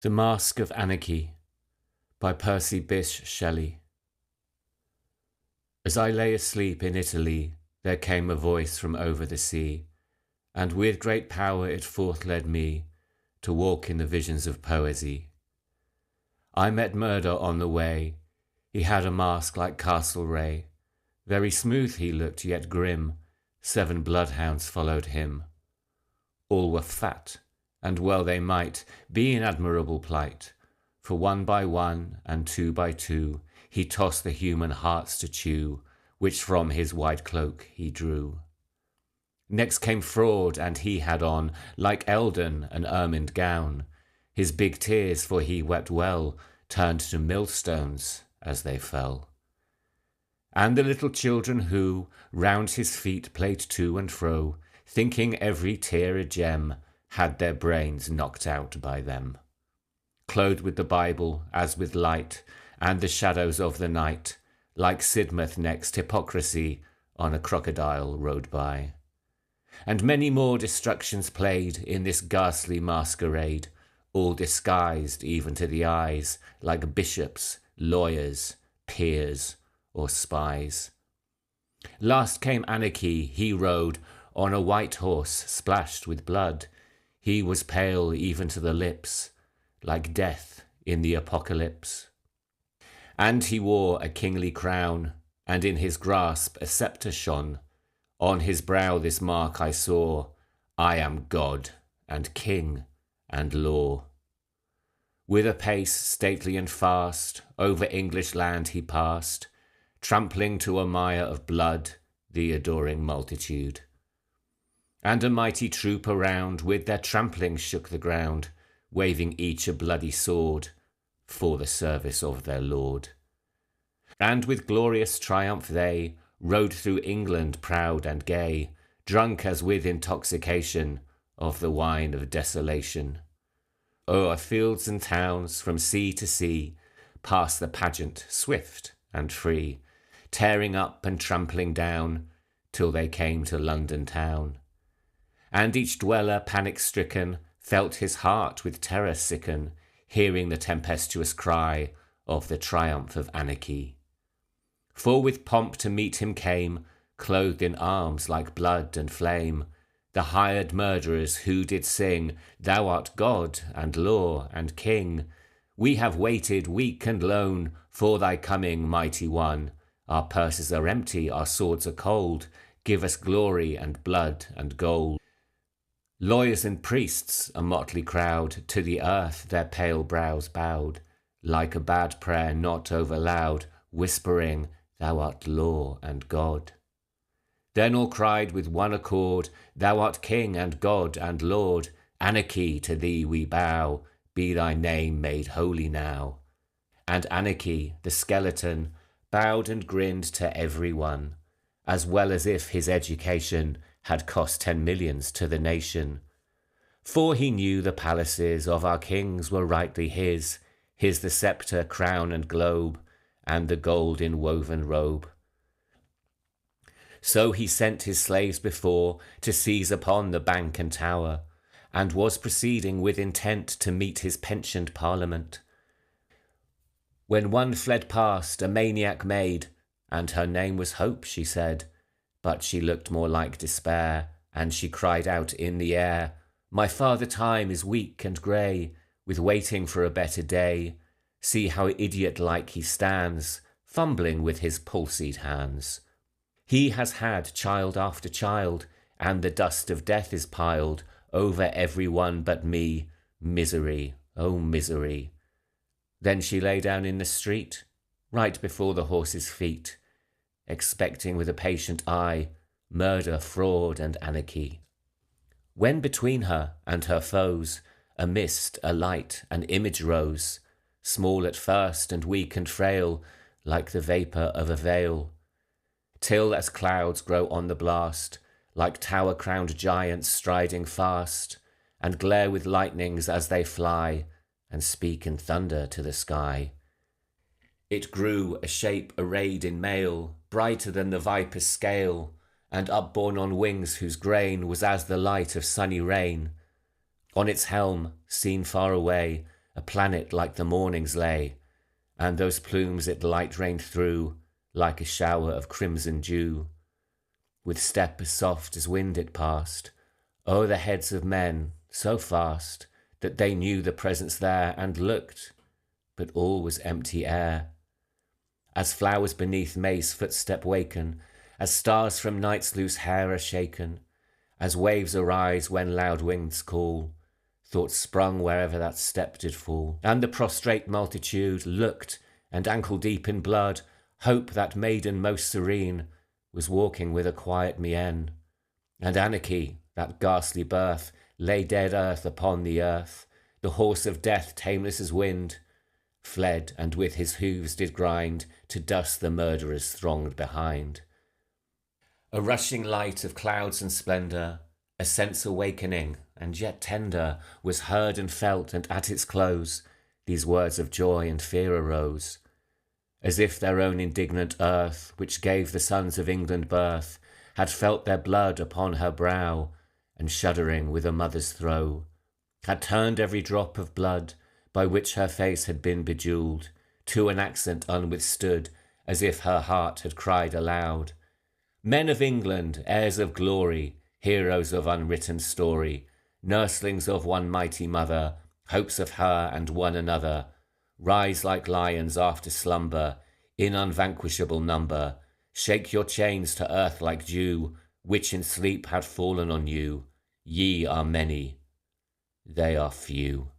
The Masque of Anarchy by Percy Bysshe Shelley. As I lay asleep in Italy, there came a voice from over the sea, and with great power it forth led me to walk in the visions of poesy. I met Murder on the way. He had a mask like Castlereagh. Very smooth he looked, yet grim. 7 bloodhounds followed him. All were fat, and well they might be in admirable plight, for 1 by 1 and 2 by 2 he tossed the human hearts to chew, which from his wide cloak he drew. Next came Fraud, and he had on, like Eldon, an ermined gown. His big tears, for he wept well, turned to millstones as they fell. And the little children who round his feet played to and fro, thinking every tear a gem, had their brains knocked out by them. Clothed with the Bible as with light, and the shadows of the night, like Sidmouth next hypocrisy on a crocodile rode by. And many more destructions played in this ghastly masquerade, all disguised even to the eyes, like bishops, lawyers, peers, or spies. Last came Anarchy. He rode on a white horse splashed with blood. He was pale even to the lips, like death in the apocalypse. And he wore a kingly crown, and in his grasp a sceptre shone. On his brow this mark I saw, I am God, and King, and Law. With a pace stately and fast, over English land he passed, trampling to a mire of blood the adoring multitude. And a mighty troop around with their trampling shook the ground, waving each a bloody sword for the service of their Lord. And with glorious triumph they rode through England proud and gay, drunk as with intoxication of the wine of desolation. O'er fields and towns from sea to sea passed the pageant swift and free, tearing up and trampling down till they came to London town. And each dweller panic-stricken felt his heart with terror sicken, hearing the tempestuous cry of the triumph of anarchy. For with pomp to meet him came, clothed in arms like blood and flame, the hired murderers who did sing, Thou art God and Law and King. We have waited weak and lone for thy coming, mighty one. Our purses are empty, our swords are cold. Give us glory and blood and gold. Lawyers and priests, a motley crowd, to the earth their pale brows bowed, like a bad prayer not over loud, whispering, Thou art Law and God. Then all cried with one accord, Thou art King and God and Lord, Anarchy, to thee we bow, be thy name made holy now. And Anarchy, the skeleton, bowed and grinned to every one, as well as if his education had cost 10 millions to the nation. For he knew the palaces of our kings were rightly his the sceptre, crown and globe, and the gold inwoven robe. So he sent his slaves before to seize upon the bank and tower, and was proceeding with intent to meet his pensioned parliament, when one fled past, a maniac maid, and her name was Hope, she said, but she looked more like despair, and she cried out in the air, My father time is weak and grey, with waiting for a better day. See how idiot-like he stands, fumbling with his palsied hands. He has had child after child, and the dust of death is piled over every one but me. Misery, oh misery. Then she lay down in the street, right before the horse's feet, expecting with a patient eye murder, fraud, and anarchy. When between her and her foes a mist, a light, an image rose, small at first and weak and frail, like the vapour of a veil, till as clouds grow on the blast, like tower-crowned giants striding fast, and glare with lightnings as they fly, and speak in thunder to the sky. It grew a shape arrayed in mail, brighter than the viper's scale, and upborne on wings whose grain was as the light of sunny rain. On its helm, seen far away, a planet like the morning's lay, and those plumes it light rained through, like a shower of crimson dew. With step as soft as wind it passed, o'er the heads of men, so fast, that they knew the presence there, and looked, but all was empty air. As flowers beneath May's footstep waken, as stars from night's loose hair are shaken, as waves arise when loud winds call, thoughts sprung wherever that step did fall. And the prostrate multitude looked, and ankle deep in blood, hope, that maiden most serene, was walking with a quiet mien. And anarchy, that ghastly birth, lay dead earth upon the earth. The horse of death, tameless as wind, fled, and with his hooves did grind to dust the murderers thronged behind. A rushing light of clouds and splendour, a sense awakening and yet tender, was heard and felt, and at its close these words of joy and fear arose, as if their own indignant earth, which gave the sons of England birth, had felt their blood upon her brow, and shuddering with a mother's throe, had turned every drop of blood by which her face had been bejewelled, to an accent unwithstood, as if her heart had cried aloud, "Men of England, heirs of glory, heroes of unwritten story, nurslings of one mighty mother, hopes of her and one another, rise like lions after slumber, in unvanquishable number, shake your chains to earth like dew, which in sleep had fallen on you. Ye are many, they are few."